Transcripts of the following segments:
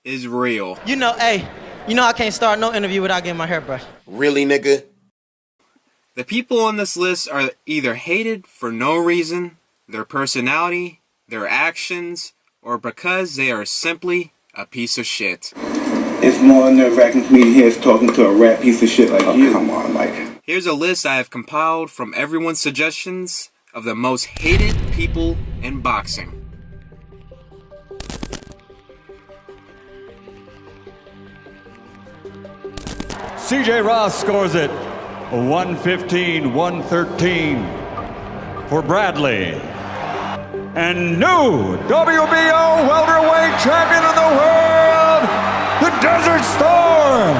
is real. Hey, I can't start no interview without getting my hair brushed. Really, nigga? The people on this list are either hated for no reason, their personality, their actions, or because they are simply a piece of shit. It's more nerve-wracking for me to hear us talking to a rap piece of shit like you. Come on, Mike. Here's a list I have compiled from everyone's suggestions of the most hated people in boxing. CJ Ross scores it 115-113 for Bradley. And new WBO welterweight champion of the world, the Desert Storm.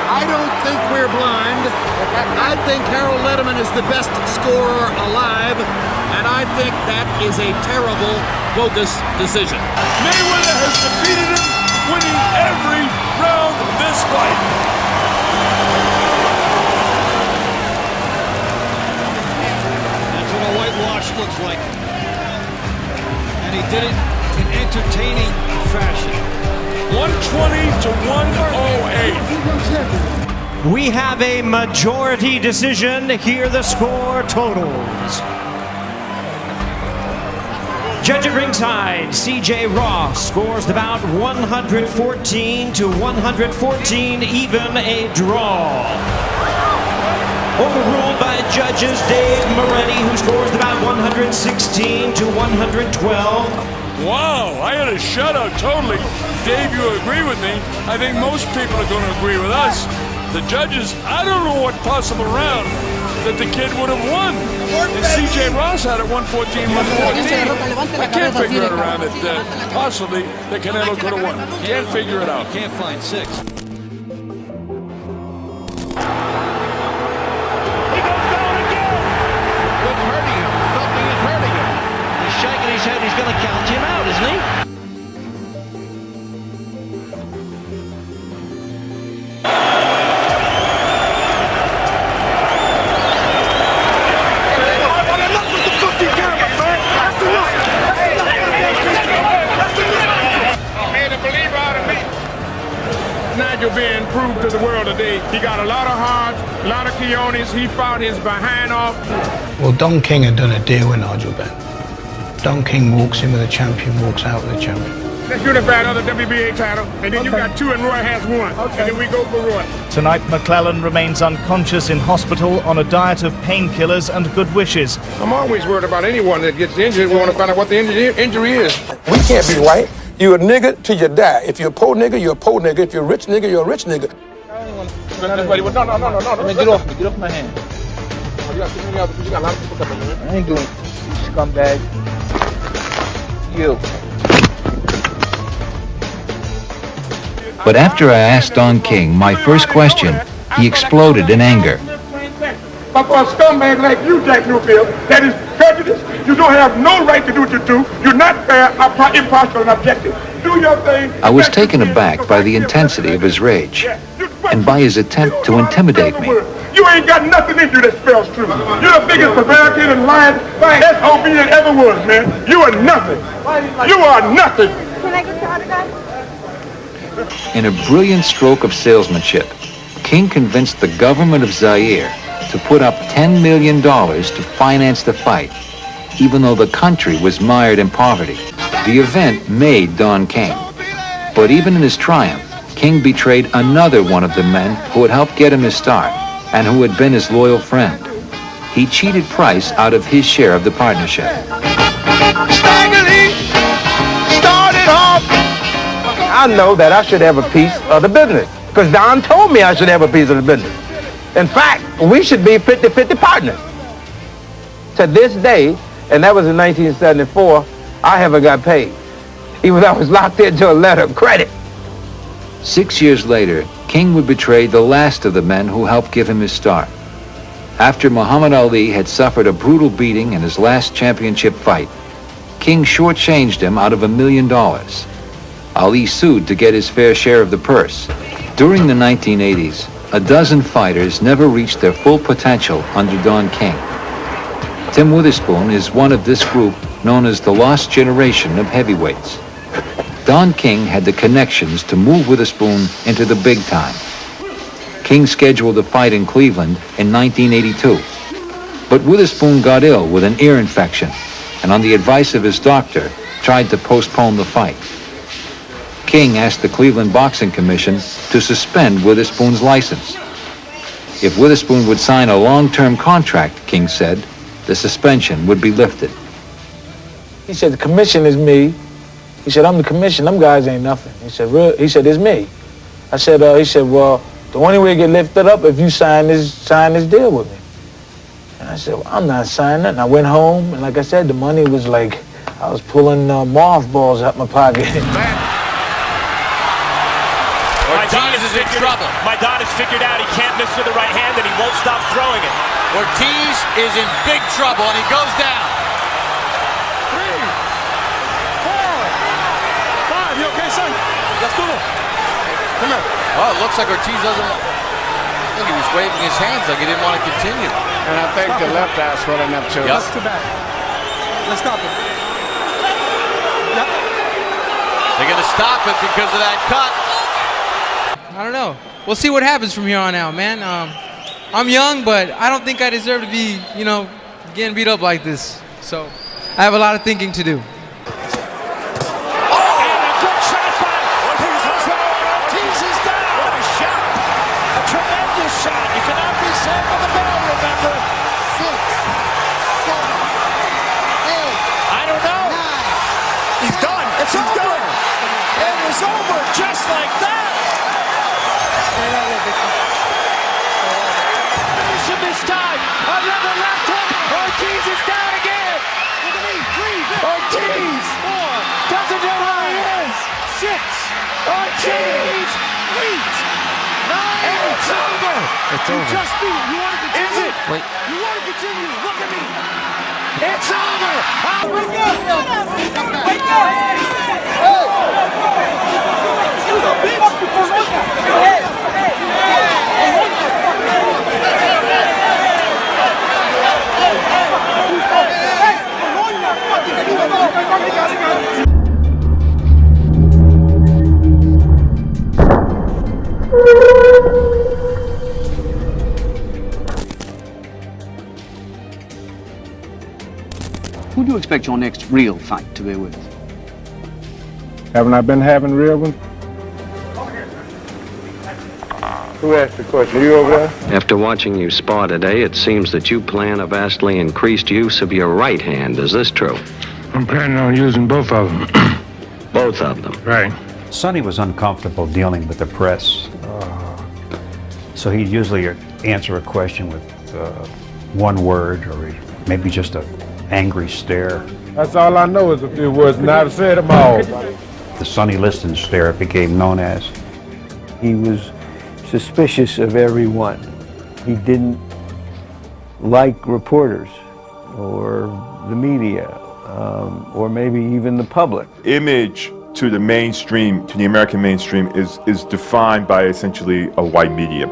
I don't think we're blind. I think Harold Letterman is the best scorer alive, and I think that is a terrible, bogus decision. Mayweather has defeated him, winning every round of this fight. That's what a whitewash looks like. And he did it in entertaining fashion. 120-108. We have a majority decision. Here are the score totals. Judge at ringside, CJ Ross scores the bout 114-114, even a draw. Overruled by judges Dave Moretti, who scores the bout 116-112. Wow, I had a shutout totally. Dave, you agree with me. I think most people are going to agree with us. The judges, I don't know what possible round that the kid would have won. And CJ Ross had it 114-114. I can't figure it around that possibly the Canelo could have won. Can't figure it out. Can't find six. He goes down again. What's hurting him? Something is hurting him. He's shaking his head. He's going to count him out, isn't he? Nigel being proved to the world today. He got a lot of heart, a lot of cojones. He fought his behind off. Well, Don King had done a deal with Nigel Benn. Don King walks in with a champion, walks out with a champion. Let's unify another WBA title, and then you got two and Roy has one. And then we go for Roy. Tonight, McClellan remains unconscious in hospital on a diet of painkillers and good wishes. I'm always worried about anyone that gets injured. We want to find out what the injury is. We can't be white. You're a nigga till you die. If you're a poor nigga, you're a poor nigga. If you're a rich nigga, you're a rich nigga. No. Get off me. Get off my hand. You got a lot of people coming in. I ain't doing it. Scumbag. You. But after I asked Don King my first question, he exploded in anger. But for a scumbag like you, Jack Newfield, that is prejudiced, you don't have no right to do what you do. You're not fair, impartial, and objective. Do your thing. I was taken aback by the intensity of his rage and by his attempt to intimidate me. You ain't got nothing in you that spells truth. You're the biggest prevaricator and lying SOB that ever was, man. You are nothing. You are nothing. Can I get your autograph? In a brilliant stroke of salesmanship, King convinced the government of Zaire to put up $10 million to finance the fight, even though the country was mired in poverty. The event made Don King. But even in his triumph, King betrayed another one of the men who had helped get him his start and who had been his loyal friend. He cheated Price out of his share of the partnership. Staggerly started off. I know that I should have a piece of the business because Don told me I should have a piece of the business. In fact, we should be 50-50 partners. To this day, and that was in 1974, I haven't got paid. Even though I was locked into a letter of credit. 6 years later, King would betray the last of the men who helped give him his start. After Muhammad Ali had suffered a brutal beating in his last championship fight, King shortchanged him out of $1 million. Ali sued to get his fair share of the purse. During the 1980s, a dozen fighters never reached their full potential under Don King. Tim Witherspoon is one of this group known as the lost generation of heavyweights. Don King had the connections to move Witherspoon into the big time. King scheduled a fight in Cleveland in 1982. But Witherspoon got ill with an ear infection, and on the advice of his doctor, tried to postpone the fight. King asked the Cleveland Boxing Commission to suspend Witherspoon's license. If Witherspoon would sign a long-term contract, King said, the suspension would be lifted. He said, the commission is me. He said, I'm the commission. Them guys ain't nothing. He said, it's me. I said, he said, well, the only way to get lifted up if you sign this deal with me. And I said, well, I'm not signing it. And I went home, and like I said, the money was like, I was pulling mothballs out my pocket. Ortiz is in trouble. Maidana has figured out he can't miss with the right hand, and he won't stop throwing it. Ortiz is in big trouble, and he goes down. 3, 4, 5. You okay, son? Let's go. Come here. Oh, it looks like Ortiz doesn't. I think he was waving his hands like he didn't want to continue. And I think the left eye swelling up too. Yep. That's too bad. Let's stop it. Yep. They're going to stop it because of that cut. I don't know. We'll see what happens from here on out, man. I'm young, but I don't think I deserve to be, getting beat up like this. So I have a lot of thinking to do. Just like that! Finish this time! Another left hook! Ortiz is down again! Ortiz! 4 doesn't know where he is! 6 Ortiz! 8 9 and it's over! It's over. You just beat. You want to continue? Is it? Wait. You want to continue? Look at me! It's over! Wake up! Wake up! Who do you expect your next real fight to be with? Haven't I been having real ones? Who asked the question? You over there? After watching you spar today, it seems that you plan a vastly increased use of your right hand. Is this true? I'm planning on using both of them. Both of them? Right. Sonny was uncomfortable dealing with the press, so he'd usually answer a question with one word or maybe just an angry stare. That's all I know is a few words, and I've said them all. The Sonny Liston stare became known as. He was suspicious of everyone. He didn't like reporters or the media or maybe even the public. Image to the mainstream, to the American mainstream, is defined by essentially a white media.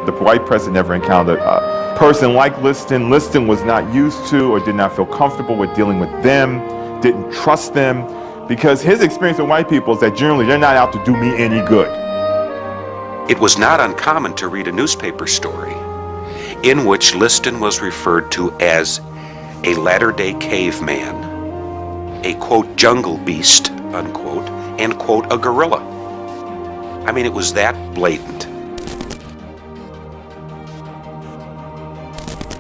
The white press had never encountered a person like Liston. Liston was not used to or did not feel comfortable with dealing with them, didn't trust them, because his experience with white people is that generally they're not out to do me any good. It was not uncommon to read a newspaper story in which Liston was referred to as a latter-day caveman, a, quote, jungle beast, unquote, and, quote, a gorilla. I mean, it was that blatant.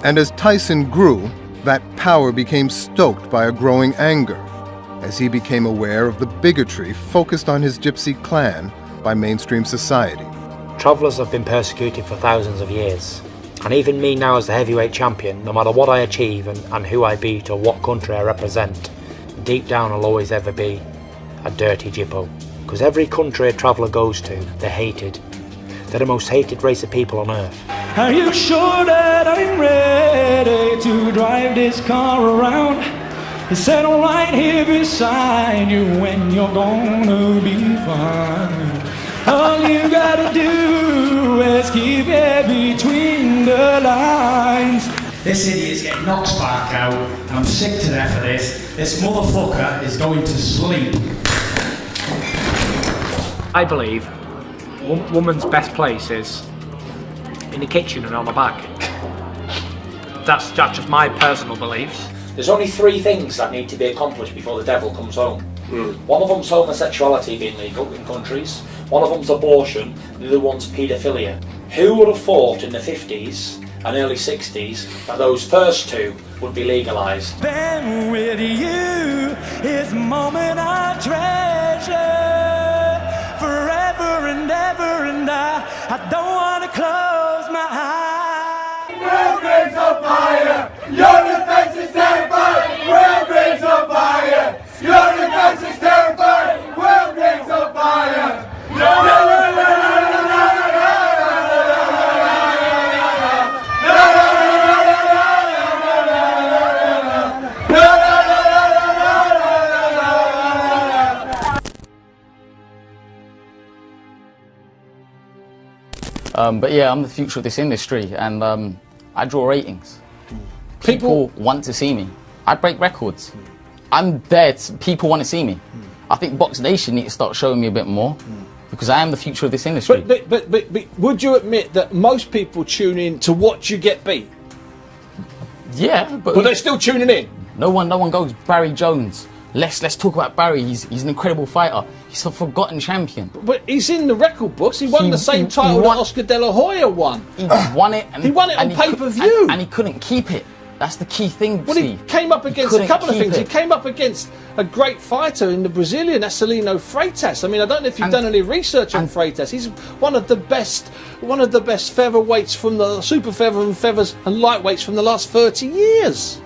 And as Tyson grew, that power became stoked by a growing anger, as he became aware of the bigotry focused on his gypsy clan by mainstream society. Travellers have been persecuted for thousands of years, and even me now as the heavyweight champion, no matter what I achieve and who I beat or what country I represent, deep down I'll always ever be a dirty Gyppo. Because every country a traveller goes to, they're hated. They're the most hated race of people on earth. Are you sure that I'm ready to drive this car around? Settle right here beside you when you're gonna be fine. All you gotta do is keep it between the lines. This idiot's getting knocked spark out. I'm sick to death of this. This motherfucker is going to sleep. I believe woman's best place is in the kitchen and on the back. That's just my personal beliefs. There's only 3 things that need to be accomplished before the devil comes home. One of them's homosexuality being legal in countries, one of them's abortion, the other one's paedophilia. Who would have thought in the 50s and early 60s that those first 2 would be legalised? Been with you is a moment I treasure forever and ever, and I don't want to close my eyes. World Grades on fire! Your defense is terrified! World Grades on fire! Your defense is terrified! World Grades on fire! But yeah, I'm the future of this industry, and I draw ratings. People want to see me. I break records. I'm there. People want to see me. I think Box Nation need to start showing me a bit more, because I am the future of this industry. But would you admit that most people tune in to watch you get beat? Yeah, but they're still tuning in. No one goes Barry Jones. Let's talk about Barry. He's an incredible fighter. He's a forgotten champion. But he's in the record books. He won the same title that Oscar De La Hoya won. He won it. And he won it on pay-per-view. And he couldn't keep it. That's the key thing. Well, he came up against a couple of things. He came up against a great fighter in the Brazilian, Celino Freitas. I mean, I don't know if you've done any research on Freitas. He's one of the best featherweights from the super feather and feathers and lightweights from the last 30 years.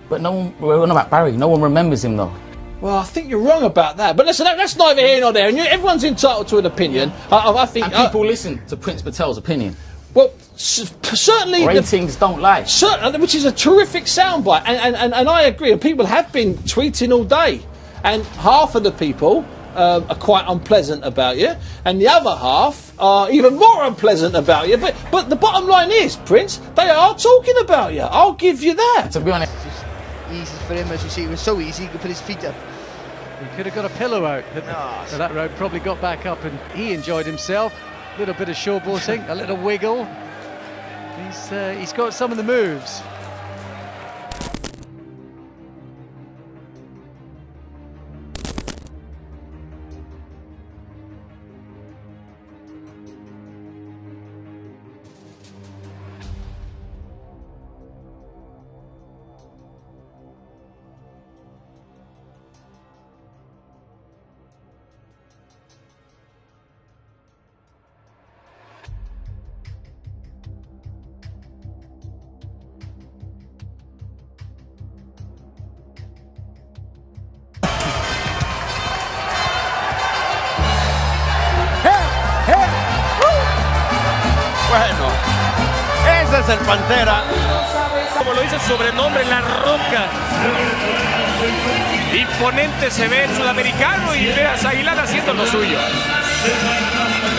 But we're on about Barry. No one remembers him though. Well, I think you're wrong about that. But listen, that's neither here nor there. And everyone's entitled to an opinion. I think. And people listen to Prince Patel's opinion. Well, certainly ratings don't lie. Certainly, which is a terrific soundbite, and I agree. And people have been tweeting all day, and half of the people are quite unpleasant about you, and the other half are even more unpleasant about you. But the bottom line is, Prince, they are talking about you. I'll give you that. To be honest, easy for him, as you see. It was so easy. He could put his feet up. He could have got a pillow out. So that rope probably got back up, and he enjoyed himself. A little bit of showboating, a little wiggle. He's got some of the moves. Bueno, ese es el Pantera. Como lo dice su sobrenombre, La Roca. Imponente se ve el sudamericano y veas Aguilar haciendo lo suyo.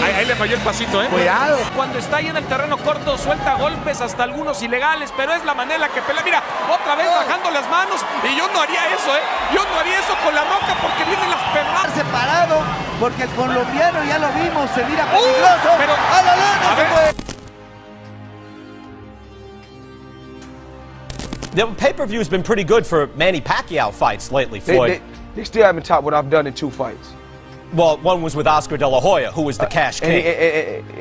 Ahí le falló el pasito, ¿eh? Cuidado. Cuando está ahí en el terreno corto, suelta golpes, hasta algunos ilegales, pero es la manera en la que pelea. Mira, otra vez bajando las manos, y yo no haría eso, ¿eh? Yo no haría eso con La Roca porque vienen las pedradas. Separado, porque el colombiano ya lo vimos, se mira peligroso. Pero a la lana se puede. The pay-per-view has been pretty good for Manny Pacquiao fights lately, Floyd. They still haven't topped what I've done in 2 fights. Well, one was with Oscar De La Hoya, who was the cash king.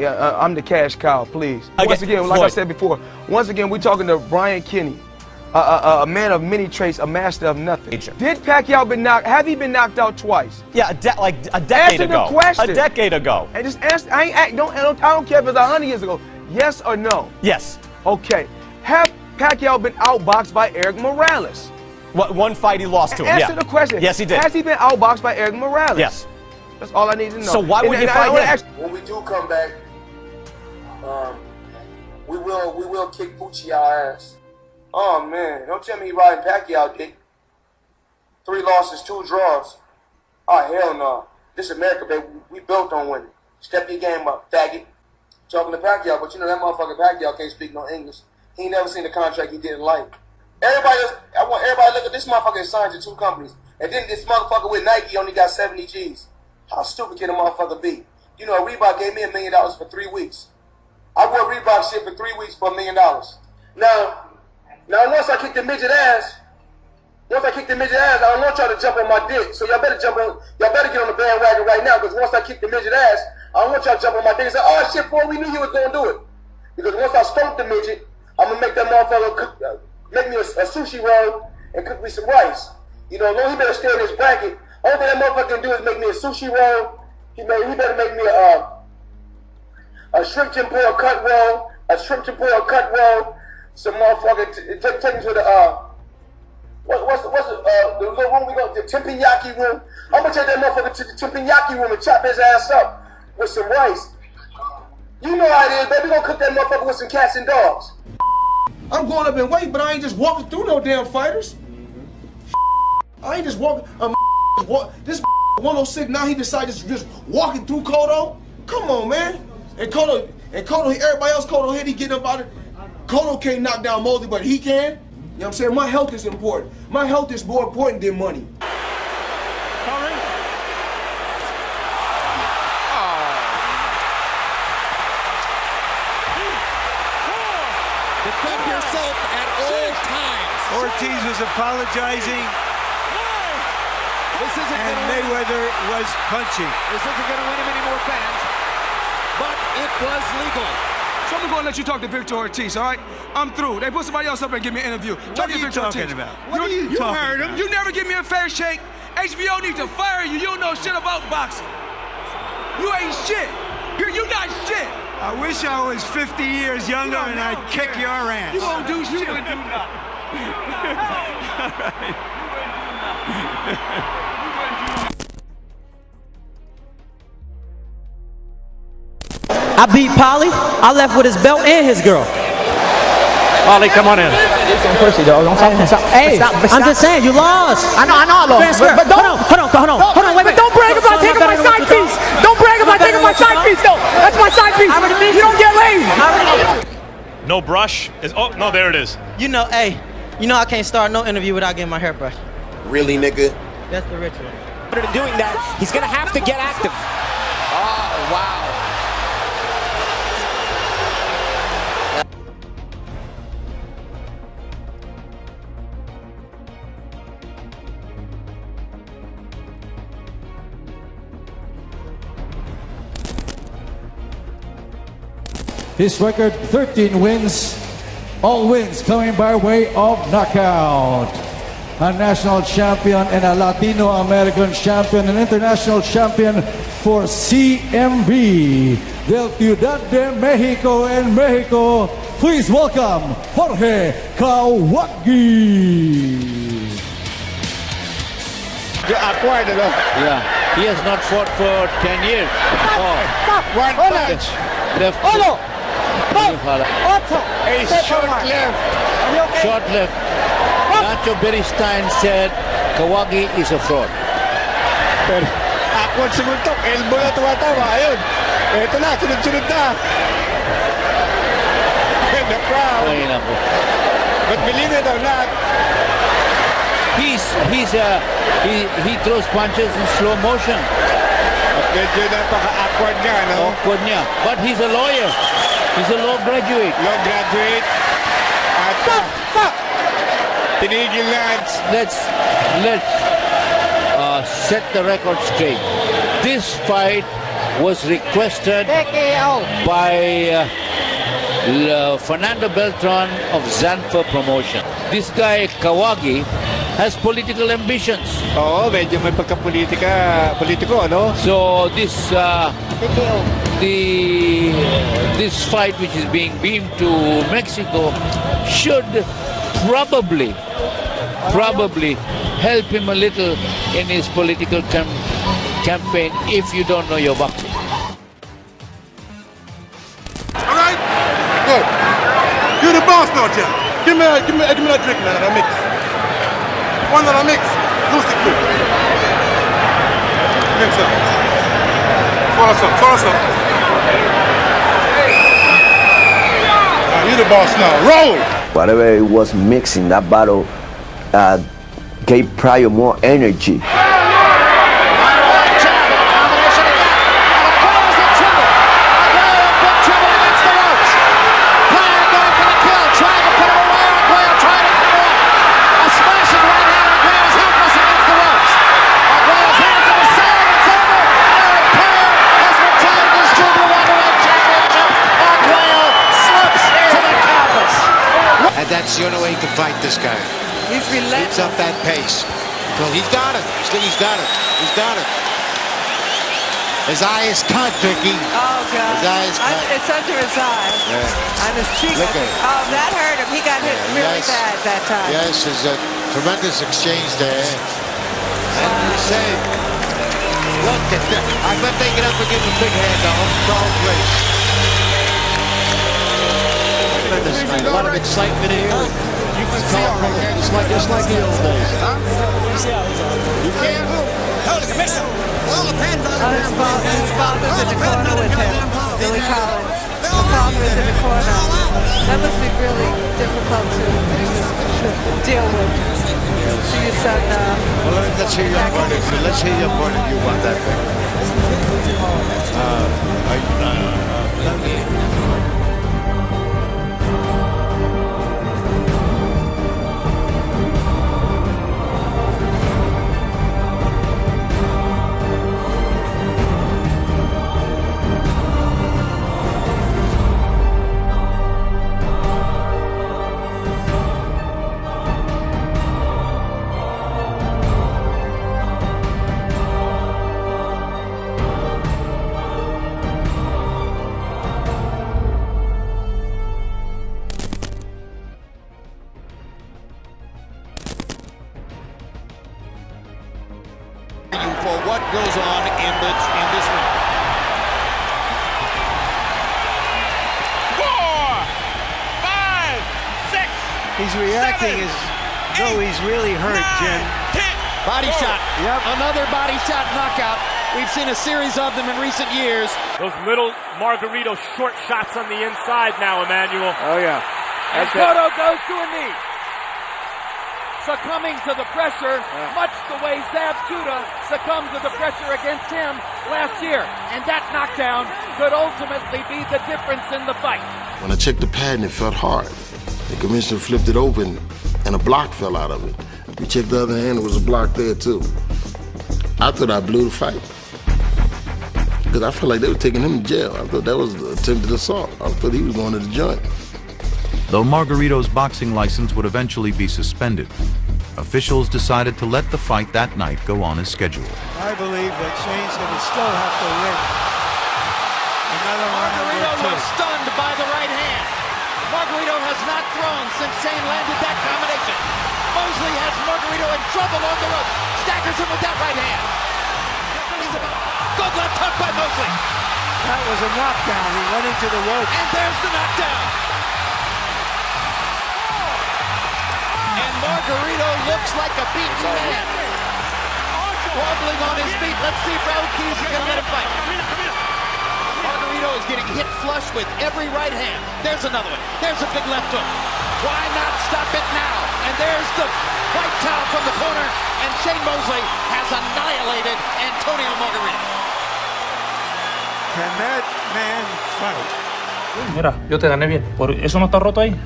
I'm the cash cow, please. Once again, like I said before, once again, we're talking to Brian Kinney, a man of many traits, a master of nothing. Did Pacquiao been knocked? Have he been knocked out twice? Yeah, like a decade ago. Answer the question. A decade ago. And just answer. I don't care if it's 100 years ago. Yes or no? Yes. Okay. Have Pacquiao been outboxed by Eric Morales? One fight he lost to him. Answer the question. Yes, he did. Has he been outboxed by Eric Morales? Yes. That's all I need to know. So why would you fight him? When we do come back, we will kick Pucci our ass. Oh man, don't tell me he riding Pacquiao dick. 3 losses, 2 draws. Oh hell no. This America, baby. We built on winning. Step your game up, faggot. Talking to Pacquiao, but you know that motherfucker Pacquiao can't speak no English. He ain't never seen a contract he didn't like. I want everybody to look at this motherfucker that signed to 2 companies. And then this motherfucker with Nike only got 70 G's. How stupid can a motherfucker be? You know, Reebok gave me $1 million for 3 weeks. I wore Reebok shit for 3 weeks for $1 million. Now once I kick the midget ass, I don't want y'all to jump on my dick. So y'all better get on the bandwagon right now, because once I kick the midget ass, I don't want y'all to jump on my dick and say, oh shit, boy, we knew you was gonna do it. Because once I stomp the midget, I'm gonna make that motherfucker make me a sushi roll and cook me some rice. You know, no, he better stay in his bracket. Only thing that motherfucker can do is make me a sushi roll. He better make me a shrimp tempura cut roll, some motherfucker take me to the what's the little room we go, the teppanyaki room. I'm gonna take that motherfucker to the teppanyaki room and chop his ass up with some rice. You know how it is, baby. We gonna cook that motherfucker with some cats and dogs. I'm going up in weight, but I ain't just walking through no damn fighters. I ain't just walking. This 106 now he decided to just walking through Cotto. Come on, man. And Cotto, everybody else Cotto hit, he getting up out of it. Cotto can't knock down Mosley, but he can. You know what I'm saying? My health is important. My health is more important than money. Defend yourself at all times. Ortiz was apologizing. And Mayweather was punching. This isn't going to win him any more fans, but it was legal. So I'm going to let you talk to Victor Ortiz, all right? I'm through. They put somebody else up and give me an interview. What are you talking about? You heard him. You never give me a fair shake. HBO need to fire you. You don't know shit about boxing. You ain't shit. You're not shit. I wish I was 50 years younger and I'd kick your ass. You won't do shit. You would do nothing. All right. I beat Polly. I left with his belt and his girl. Polly, come on in. Hey, I'm just saying, you lost. I know I lost. But hold on, wait, Don't brag about taking my side piece. Don't brag about taking my side piece, though. That's my side piece. You don't get lazy. No brush? Oh, no, there it is. You know, hey, I can't start no interview without getting my hair brushed. Really, nigga? That's the ritual. Doing that, he's going to have to get active. Oh, wow. His record, 13 wins, all wins coming by way of knockout. A national champion and a Latino American champion, an international champion for CMB, del Ciudad de Mexico and Mexico. Please welcome Jorge Kawagi. Acquired, yeah, he has not fought for 10 years. One punch. Left. A short left. Short left. Nacho Beristain said Kawagi is a fraud. Pero awkward sumuntok. Elbow na tumatawa. Ayun. Ito na. Sunod-sunod na. The crowd. But believe it or not, he throws punches in slow motion. Medyo napaka-awkward niya, no? Awkward niya. But he's a lawyer. He's a law graduate. Law graduate. At tinigil na. Let's set the record straight. This fight was requested by Fernando Beltran of Zanfa Promotion. This guy Kawagi has political ambitions. Oo, medyo may politiko, no? So this this fight, which is being beamed to Mexico, should probably help him a little in his political campaign if you don't know your boxing. All right, good. You're the boss now, Jeff. Give me that drink, man, that I mix. One that I mix, Lucy Crew. Mix up. Pour us up. You're the boss now. Roll! Whatever it was mixing, that battle gave Pryor more energy. That's the only way he can fight this guy. He's relentless. Keeps up that pace. He's got it. He's got it. He's got it. His eye is cut, Vicky. Oh, God. His eye is cut. It's under his eye. Yeah. On his cheek. Look at it. Oh, that hurt him. He got hit really bad that time. Yes, there's a tremendous exchange there. And you say, look at that. I bet they get up and give him a big hand to home place. A lot of excitement in here. You can see our hair just like the old days. You can't. His father's in the corner with him, Billy Collins. The father is in the corner. That must be really difficult to deal with. See your son. Well, let's hear your point of view. Let's hear your point of view on that thing. For what goes on in this ring. 4, 5, 6. He's reacting as though he's really hurt, Jim. Body shot. Yep. Another body shot knockout. We've seen a series of them in recent years. Those little Margarito short shots on the inside now, Emmanuel. Oh, yeah. And Cotto goes to a knee. Succumbing to the pressure, much the way Zab Judah succumbed to the pressure against him last year. And that knockdown could ultimately be the difference in the fight. When I checked the pad and it felt hard, the commissioner flipped it open and a block fell out of it. We checked the other hand, there was a block there too. I thought I blew the fight. Because I felt like they were taking him to jail. I thought that was attempted assault. I thought he was going to the joint. Though Margarito's boxing license would eventually be suspended, officials decided to let the fight that night go on as scheduled. I believe that Shane's going to still have to win another round. Margarito was stunned by the right hand. Margarito has not thrown since Shane landed that combination. Mosley has Margarito in trouble on the rope. Staggers him with that right hand. Good left hook by Mosley. That was a knockdown. He went into the rope. And there's the knockdown. And Margarito looks like a beaten man. Wobbling on his feet. Let's see if Raul Keys is going to let him fight. Margarito is getting hit flush with every right hand. There's another one. There's a big left hook. Why not stop it now? And there's the white towel from the corner. And Shane Mosley has annihilated Antonio Margarito. Can that man fight? Mira, yo te gané bien. ¿Eso no está roto ahí?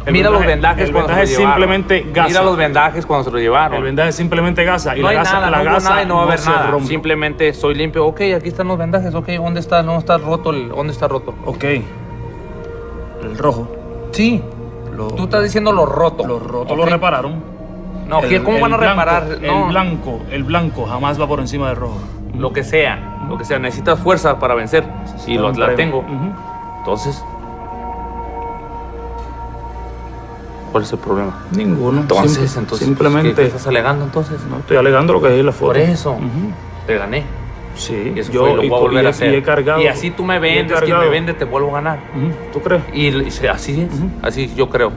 Mira los vendajes cuando se lo llevaron. Simplemente gasa. Mira los vendajes cuando se lo llevaron. El vendaje simplemente gasa. Y no hay nada, la gasa nada y no va a haber nada. rompe. Simplemente estoy limpio. Ok, aquí están los vendajes. Ok, ¿dónde está? No está roto. ¿Dónde está roto? Ok. El rojo. Sí. Tú estás diciendo lo roto. Lo roto lo repararon. No, ¿cómo van a reparar? No. El blanco jamás va por encima del rojo. Lo que sea. Necesitas fuerza para vencer. Y la tengo. Entonces, ¿cuál es el problema? Ninguno. Entonces, simplemente. ¿qué estás alegando entonces? No, estoy alegando lo que es la foto. Por eso, te gané. Sí, y eso lo voy a volver a hacer. Y he cargado. Y así tú me vendes, quien me vende, te vuelvo a ganar. ¿Tú crees? Y así es, así yo creo.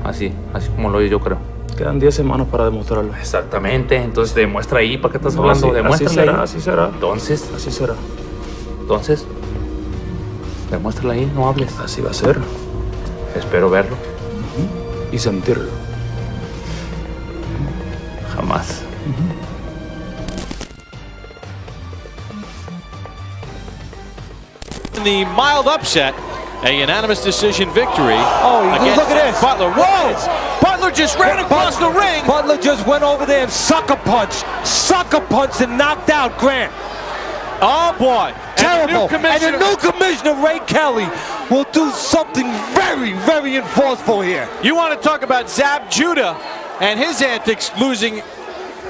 Así como lo yo creo. Quedan 10 semanas para demostrarlo. Exactamente, entonces demuestra ahí, ¿para qué estás hablando? Demuéstrala así será. Entonces. Así será. Entonces, demuéstrala ahí, no hables. Así va a ser. Espero verlo. Y sentirlo. Jamás. The mild upset, a unanimous decision victory. Oh, look at this. Butler. Whoa! Butler just ran across the ring. Butler just went over there and sucker punched and knocked out Grant. Oh boy. Terrible. And the new commissioner, Ray Kelly, will do something very, very enforceful here. You want to talk about Zab Judah and his antics, losing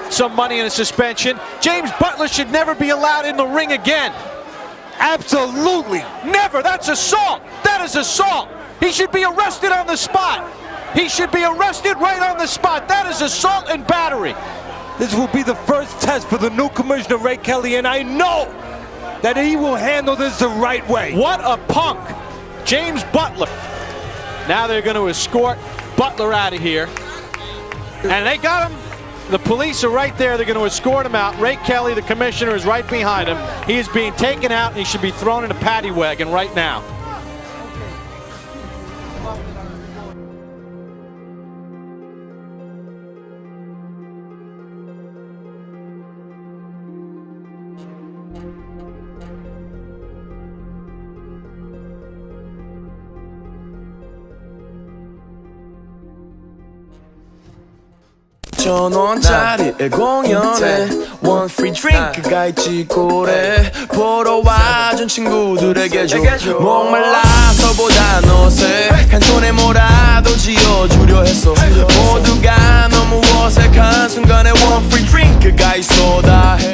some money in a suspension. James Butler should never be allowed in the ring again. Absolutely. Never. That's assault. That is assault. He should be arrested on the spot. He should be arrested right on the spot. That is assault and battery. This will be the first test for the new commissioner, Ray Kelly, and I know that he will handle this the right way. What a punk. James Butler. Now they're going to escort Butler out of here. And they got him. The police are right there. They're going to escort him out. Ray Kelly, the commissioner, is right behind him. He is being taken out, and he should be thrown in a paddy wagon right now. $1,000짜리 공연에 one free drink가 있지 꼴에 보러 와준 친구들에게 줘 목말라서보다 어색한 손에 뭐라도 쥐어주려 했어 모두가 너무 어색한 순간에 one free drink가 있어 다 해